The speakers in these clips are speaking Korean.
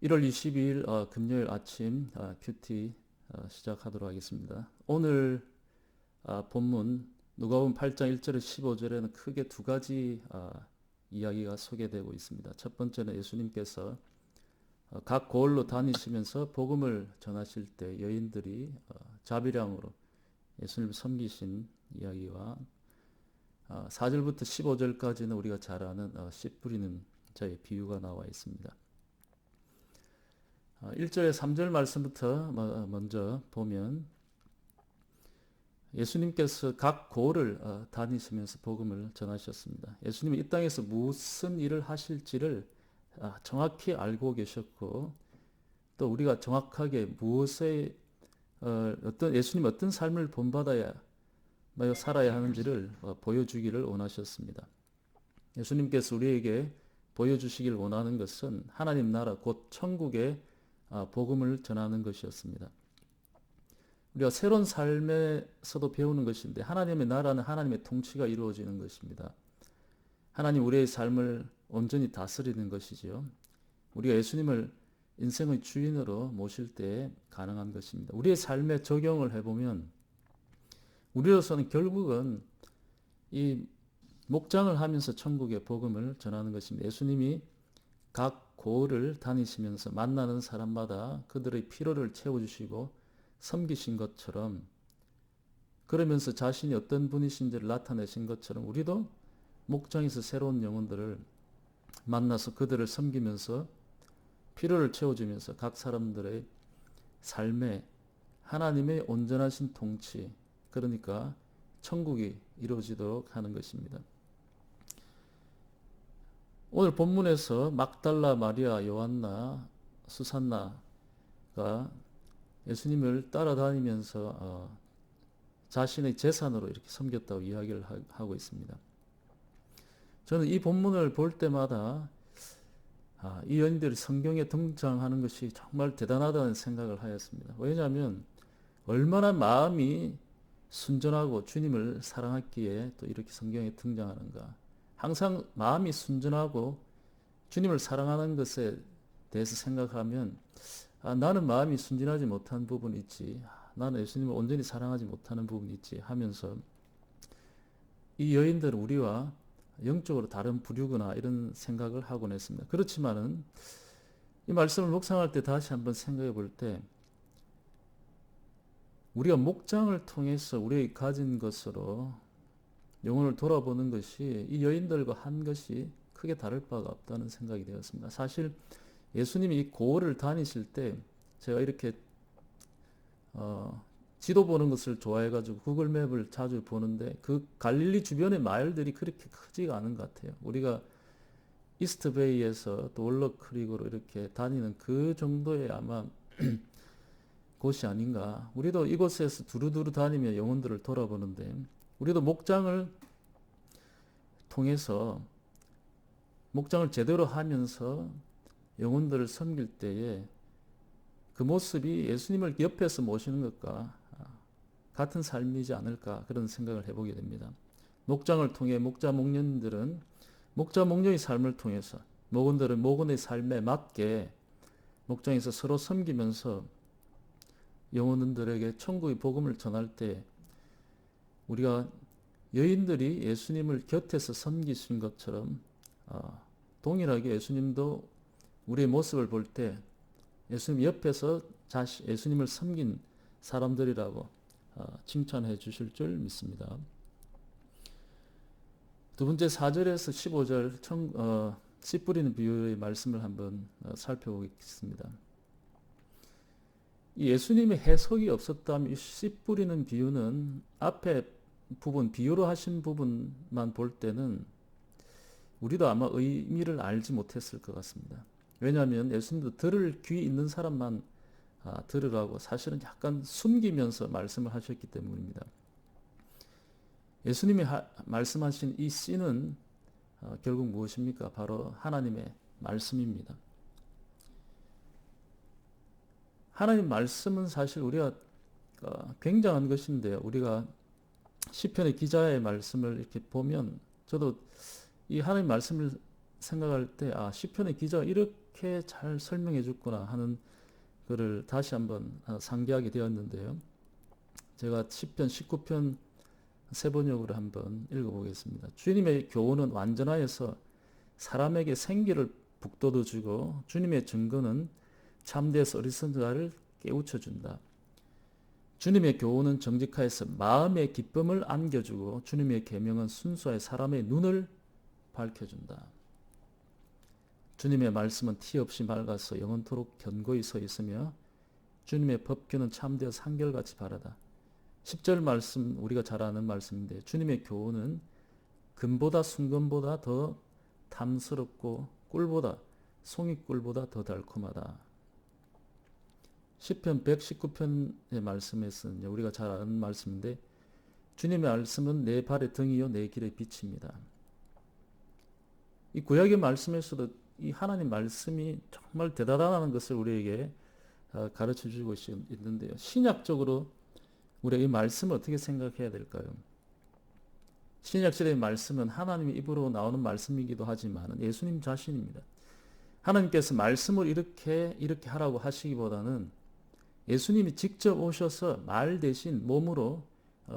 1월 22일 금요일 아침 큐티 시작하도록 하겠습니다. 오늘 본문 누가복음 8장 1절에서 15절에는 크게 두 가지 이야기가 소개되고 있습니다. 첫 번째는 예수님께서 각 고을로 다니시면서 복음을 전하실 때 여인들이 자비량으로 예수님을 섬기신 이야기와 4절부터 15절까지는 우리가 잘 아는 씨 뿌리는 자의 비유가 나와 있습니다. 1절에 3절 말씀부터 먼저 보면 예수님께서 각 고을을 다니시면서 복음을 전하셨습니다. 예수님이 이 땅에서 무슨 일을 하실지를 정확히 알고 계셨고 또 우리가 정확하게 무엇에 예수님 어떤 삶을 본받아야 살아야 하는지를 보여주기를 원하셨습니다. 예수님께서 우리에게 보여주시길 원하는 것은 하나님 나라 곧 천국의 복음을 전하는 것이었습니다. 우리가 새로운 삶에서도 배우는 것인데 하나님의 나라는 하나님의 통치가 이루어지는 것입니다. 하나님 우리의 삶을 온전히 다스리는 것이지요. 우리가 예수님을 인생의 주인으로 모실 때 가능한 것입니다. 우리의 삶에 적용을 해보면 우리로서는 결국은 이 목장을 하면서 천국의 복음을 전하는 것입니다. 예수님이 각 고을을 다니시면서 만나는 사람마다 그들의 필요를 채워주시고 섬기신 것처럼 그러면서 자신이 어떤 분이신지를 나타내신 것처럼 우리도 목장에서 새로운 영혼들을 만나서 그들을 섬기면서 필요를 채워주면서 각 사람들의 삶에 하나님의 온전하신 통치 그러니까 천국이 이루어지도록 하는 것입니다. 오늘 본문에서 막달라 마리아, 요한나, 수산나가 예수님을 따라다니면서 자신의 재산으로 이렇게 섬겼다고 이야기를 하고 있습니다. 저는 이 본문을 볼 때마다 이 연인들이 성경에 등장하는 것이 정말 대단하다는 생각을 하였습니다. 왜냐하면 얼마나 마음이 순전하고 주님을 사랑했기에 또 이렇게 성경에 등장하는가. 항상 마음이 순전하고 주님을 사랑하는 것에 대해서 생각하면 나는 마음이 순진하지 못한 부분이 있지. 나는 예수님을 온전히 사랑하지 못하는 부분이 있지 하면서 이 여인들은 우리와 영적으로 다른 부류구나 이런 생각을 하곤 했습니다. 그렇지만은 이 말씀을 묵상할 때 다시 한번 생각해 볼 때 우리가 목장을 통해서 우리의 가진 것으로 영혼을 돌아보는 것이 이 여인들과 한 것이 크게 다를 바가 없다는 생각이 되었습니다. 사실 예수님이 이 고을을 다니실 때 제가 이렇게 지도 보는 것을 좋아해가지고 구글맵을 자주 보는데 그 갈릴리 주변의 마을들이 그렇게 크지가 않은 것 같아요. 우리가 이스트베이에서 또 월러크릭으로 이렇게 다니는 그 정도의 아마 곳이 아닌가. 우리도 이곳에서 두루두루 다니며 영혼들을 돌아보는데 우리도 목장을 통해서 목장을 제대로 하면서 영혼들을 섬길 때에 그 모습이 예수님을 옆에서 모시는 것과 같은 삶이지 않을까 그런 생각을 해보게 됩니다. 목장을 통해 목자 목련들은 목자 목련의 삶을 통해서 목원들은 목원의 삶에 맞게 목장에서 서로 섬기면서 영혼들에게 천국의 복음을 전할 때 우리가 여인들이 예수님을 곁에서 섬기신 것처럼 동일하게 예수님도 우리의 모습을 볼 때 예수님 옆에서 예수님을 섬긴 사람들이라고 칭찬해 주실 줄 믿습니다. 두 번째 4절에서 15절 씨 뿌리는 비유의 말씀을 한번 살펴보겠습니다. 예수님의 해석이 없었다면 이 씨 뿌리는 비유는 앞에 부분 비유로 하신 부분만 볼 때는 우리도 아마 의미를 알지 못했을 것 같습니다. 왜냐하면 예수님도 들을 귀 있는 사람만 들으라고 사실은 약간 숨기면서 말씀을 하셨기 때문입니다. 예수님이 말씀하신 이 씨는 결국 무엇입니까? 바로 하나님의 말씀입니다. 하나님 말씀은 사실 우리가 굉장한 것인데요. 우리가 시편의 기자의 말씀을 이렇게 보면 저도 이 하나님 말씀을 생각할 때 시편의 기자가 이렇게 이렇게 잘 설명해 줬구나 하는 것을 다시 한번 상기하게 되었는데요. 제가 10편, 19편 세 번역으로 한번 읽어보겠습니다. 주님의 교훈은 완전하여서 사람에게 생기를 북돋워 주고 주님의 증거는 참되어서 어리석은 깨우쳐준다. 주님의 교훈은 정직하여서 마음의 기쁨을 안겨주고 주님의 계명은 순수하여 사람의 눈을 밝혀준다. 주님의 말씀은 티 없이 맑아서 영원토록 견고히 서 있으며 주님의 법규는 참되어서 한결같이 바르다. 10절 말씀 우리가 잘 아는 말씀인데 주님의 교훈은 금보다 순금보다 더 탐스럽고 꿀보다 송이꿀보다 더 달콤하다. 시편 119편의 말씀에서는 우리가 잘 아는 말씀인데 주님의 말씀은 내 발의 등이요 내 길의 빛입니다. 이 구약의 말씀에서도 이 하나님 말씀이 정말 대단하다는 것을 우리에게 가르쳐 주고 있는데요. 신약적으로 우리가 이 말씀을 어떻게 생각해야 될까요? 신약시대의 말씀은 하나님의 입으로 나오는 말씀이기도 하지만 예수님 자신입니다. 하나님께서 말씀을 이렇게 하라고 하시기보다는 예수님이 직접 오셔서 말 대신 몸으로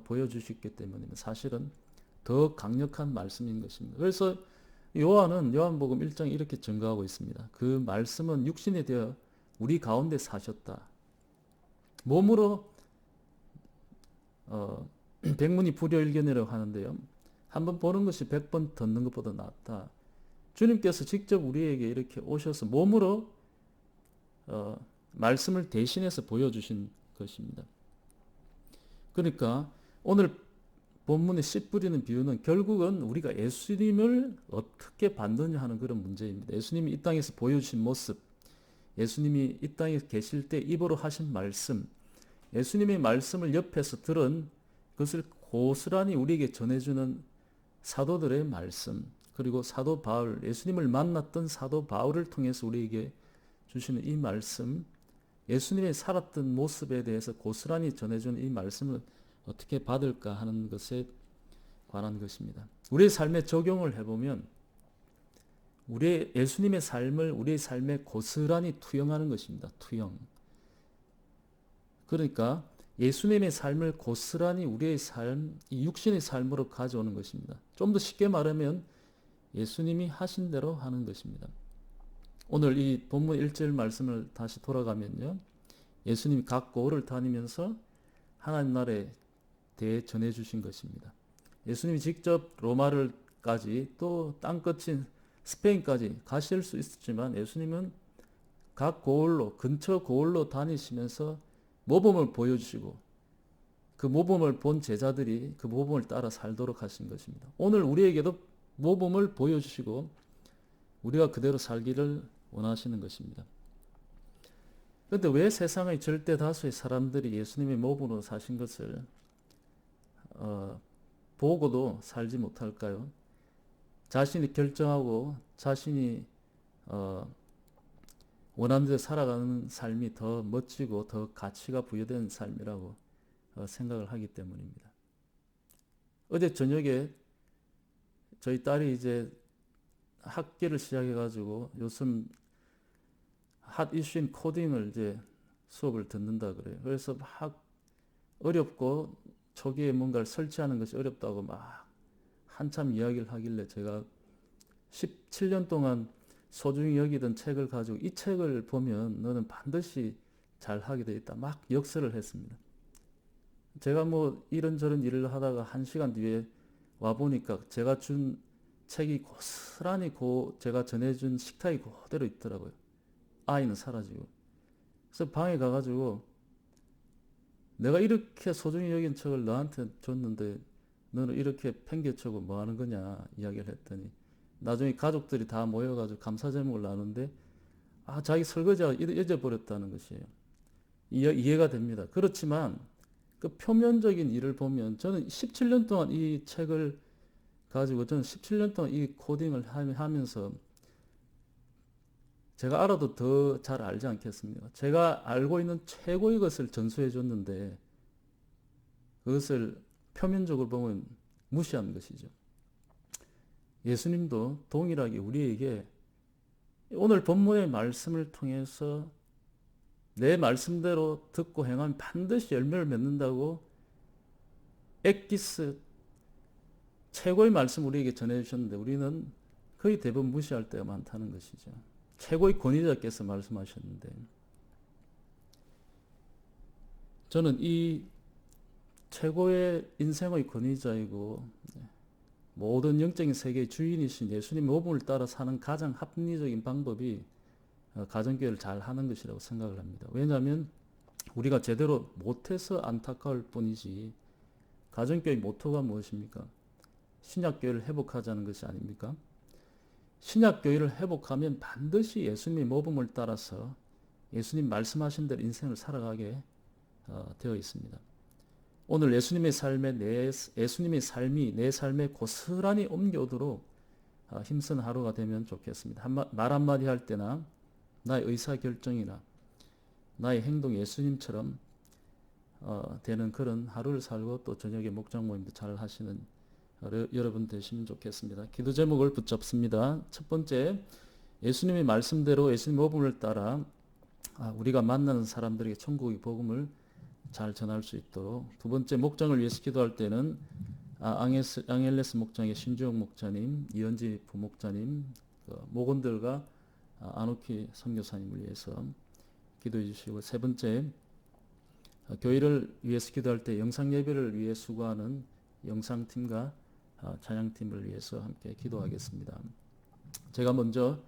보여주셨기 때문입니다. 사실은 더 강력한 말씀인 것입니다. 그래서 요한은 요한복음 1장에 이렇게 증거하고 있습니다. 그 말씀은 육신이 되어 우리 가운데 사셨다. 몸으로 백문이 불여일견이라고 하는데요. 한번 보는 것이 100번 듣는 것보다 낫다. 주님께서 직접 우리에게 이렇게 오셔서 몸으로 말씀을 대신해서 보여주신 것입니다. 그러니까 오늘 본문의 씨 뿌리는 비유는 결국은 우리가 예수님을 어떻게 받느냐 하는 그런 문제입니다. 예수님이 이 땅에서 보여주신 모습, 예수님이 이 땅에 계실 때 입으로 하신 말씀, 예수님의 말씀을 옆에서 들은 그것을 고스란히 우리에게 전해주는 사도들의 말씀, 그리고 사도 바울, 예수님을 만났던 사도 바울을 통해서 우리에게 주시는 이 말씀, 예수님의 살았던 모습에 대해서 고스란히 전해주는 이 말씀을 어떻게 받을까 하는 것에 관한 것입니다. 우리의 삶에 적용을 해보면 우리의 예수님의 삶을 우리의 삶에 고스란히 투영하는 것입니다. 투영. 그러니까 예수님의 삶을 고스란히 우리의 삶, 이 육신의 삶으로 가져오는 것입니다. 좀 더 쉽게 말하면 예수님이 하신 대로 하는 것입니다. 오늘 이 본문 1절 말씀을 다시 돌아가면요. 예수님이 각 고을을 다니면서 하나님 나라에 대해 전해주신 것입니다. 예수님이 직접 로마를까지 또 땅끝인 스페인까지 가실 수 있었지만 예수님은 각 고을로 근처 고을로 다니시면서 모범을 보여주시고 그 모범을 본 제자들이 그 모범을 따라 살도록 하신 것입니다. 오늘 우리에게도 모범을 보여주시고 우리가 그대로 살기를 원하시는 것입니다. 그런데 왜 세상의 절대 다수의 사람들이 예수님의 모범으로 사신 것을 보고도 살지 못할까요? 자신이 결정하고 자신이 원하는 대로 살아가는 삶이 더 멋지고 더 가치가 부여된 삶이라고 생각을 하기 때문입니다. 어제 저녁에 저희 딸이 이제 학기를 시작해가지고 요즘 핫 이슈인 코딩을 이제 수업을 듣는다 그래요. 그래서 막 어렵고 초기에 뭔가를 설치하는 것이 어렵다고 막 한참 이야기를 하길래 제가 17년 동안 소중히 여기던 책을 가지고 이 책을 보면 너는 반드시 잘 하게 돼 있다. 막 역설을 했습니다. 제가 뭐 이런저런 일을 하다가 1시간 뒤에 와보니까 제가 준 책이 고스란히 제가 전해준 식탁이 그대로 있더라고요. 아이는 사라지고. 그래서 방에 가가지고 내가 이렇게 소중히 여긴 책을 너한테 줬는데 너는 이렇게 팽개쳐고 뭐 하는 거냐 이야기를 했더니 나중에 가족들이 다 모여가지고 감사 제목을 나누는데 자기 설거지가 잊어버렸다는 것이에요. 이해가 됩니다. 그렇지만 그 표면적인 일을 보면 저는 17년 동안 이 책을 가지고 저는 17년 동안 이 코딩을 하면서 제가 알아도 더 잘 알지 않겠습니까? 제가 알고 있는 최고의 것을 전수해 줬는데 그것을 표면적으로 보면 무시한 것이죠. 예수님도 동일하게 우리에게 오늘 본문의 말씀을 통해서 내 말씀대로 듣고 행하면 반드시 열매를 맺는다고 엑기스 최고의 말씀 우리에게 전해주셨는데 우리는 거의 대부분 무시할 때가 많다는 것이죠. 최고의 권위자께서 말씀하셨는데 저는 이 최고의 인생의 권위자이고 모든 영적인 세계의 주인이신 예수님 모범을 따라 사는 가장 합리적인 방법이 가정교회를 잘 하는 것이라고 생각을 합니다. 왜냐하면 우리가 제대로 못해서 안타까울 뿐이지 가정교회 모토가 무엇입니까? 신약교회를 회복하자는 것이 아닙니까? 신약교회를 회복하면 반드시 예수님의 모범을 따라서 예수님 말씀하신 대로 인생을 살아가게 되어 있습니다. 오늘 예수님의 삶이 내 삶에 고스란히 옮겨오도록 힘쓴 하루가 되면 좋겠습니다. 말 한마디 할 때나 나의 의사결정이나 나의 행동 예수님처럼 되는 그런 하루를 살고 또 저녁에 목장 모임도 잘 하시는 여러분 되시면 좋겠습니다. 기도 제목을 붙잡습니다. 첫 번째, 예수님의 말씀대로 예수님 모범을 따라 우리가 만나는 사람들에게 천국의 복음을 잘 전할 수 있도록. 두 번째, 목장을 위해서 기도할 때는 앙헬레스 목장의 신주영 목자님, 이현지 부목자님, 목원들과 안옥희 선교사님을 위해서 기도해 주시고, 세 번째, 교회를 위해서 기도할 때 영상 예배를 위해 수고하는 영상팀과 찬양팀을 위해서 함께 기도하겠습니다. 제가 먼저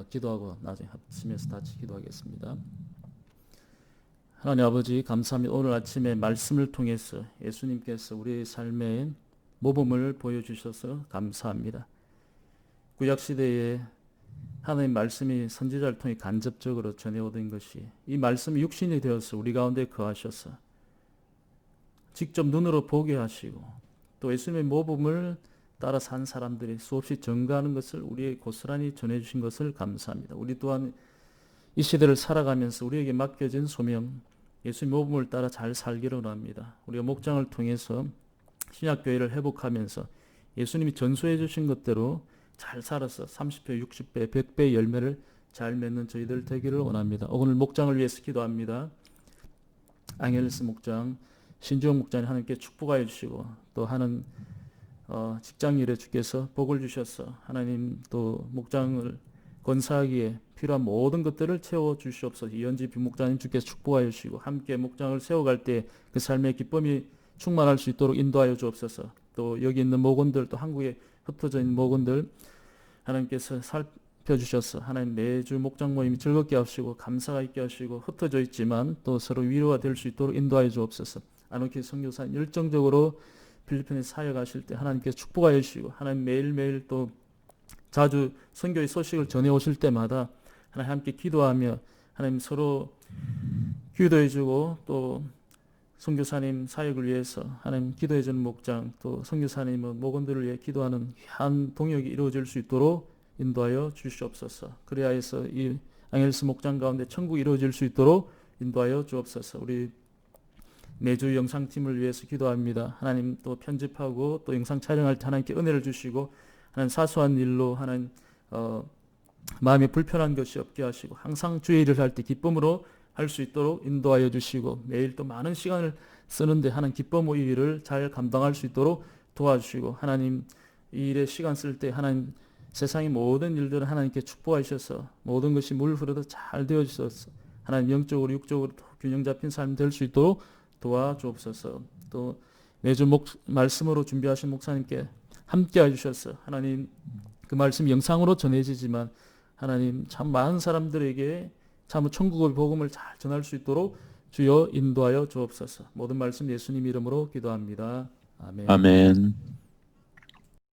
기도하고 나중에 합치면서 같이 기도하겠습니다. 하나님 아버지, 감사합니다. 오늘 아침에 말씀을 통해서 예수님께서 우리의 삶의 모범을 보여주셔서 감사합니다. 구약시대에 하나님 말씀이 선지자를 통해 간접적으로 전해오던 것이 이 말씀이 육신이 되어서 우리 가운데 거하셔서 직접 눈으로 보게 하시고 또 예수님의 모범을 따라 산 사람들이 수없이 증가하는 것을 우리에게 고스란히 전해주신 것을 감사합니다. 우리 또한 이 시대를 살아가면서 우리에게 맡겨진 소명, 예수님 모범을 따라 잘 살기를 원합니다. 우리가 목장을 통해서 신약교회를 회복하면서 예수님이 전수해 주신 것대로 잘 살아서 30배, 60배, 100배의 열매를 잘 맺는 저희들 되기를 원합니다. 오늘 목장을 위해서 기도합니다. 앙헬레스 목장, 신주영 목장님 하나님께 축복하여 주시고 또 하는 직장일에 주께서 복을 주셔서 하나님 또 목장을 건사하기에 필요한 모든 것들을 채워 주시옵소서. 이현지 비목장님 주께서 축복하여 주시고 함께 목장을 세워갈 때 그 삶의 기쁨이 충만할 수 있도록 인도하여 주옵소서. 또 여기 있는 목원들, 또 한국에 흩어져 있는 목원들 하나님께서 살펴주셔서 하나님 매주 목장 모임이 즐겁게 하시고 감사가 있게 하시고 흩어져 있지만 또 서로 위로가 될 수 있도록 인도하여 주옵소서. 안옥희 선교사님 열정적으로 필리핀에 사역하실 때 하나님께서 축복하여 주시고 하나님 매일매일 또 자주 선교의 소식을 전해 오실 때마다 하나님 함께 기도하며 하나님 서로 기도해 주고 또 선교사님 사역을 위해서 하나님 기도해 주는 목장 또 선교사님은 목원들을 위해 기도하는 한 동역이 이루어질 수 있도록 인도하여 주시옵소서. 그리하여서 이 앙헬스 목장 가운데 천국이 이루어질 수 있도록 인도하여 주옵소서. 우리 매주 영상팀을 위해서 기도합니다. 하나님 또 편집하고 또 영상 촬영할 때 하나님께 은혜를 주시고 하나님 사소한 일로 하나님 마음에 불편한 것이 없게 하시고 항상 주의 일을 할 때 기쁨으로 할 수 있도록 인도하여 주시고 매일 또 많은 시간을 쓰는데 하나님 기쁨의 일을 잘 감당할 수 있도록 도와주시고 하나님 이 일에 시간 쓸 때 하나님 세상의 모든 일들을 하나님께 축복하셔서 모든 것이 물 흐르듯 잘 되어주셔서 하나님 영적으로 육적으로 균형 잡힌 삶이 될 수 있도록 도와주옵소서. 또 매주 말씀으로 준비하신 목사님께 함께 해주셔서 하나님 그 말씀 영상으로 전해지지만 하나님 참 많은 사람들에게 참 천국의 복음을 잘 전할 수 있도록 주여 인도하여 주옵소서. 모든 말씀 예수님 이름으로 기도합니다. 아멘. 아멘.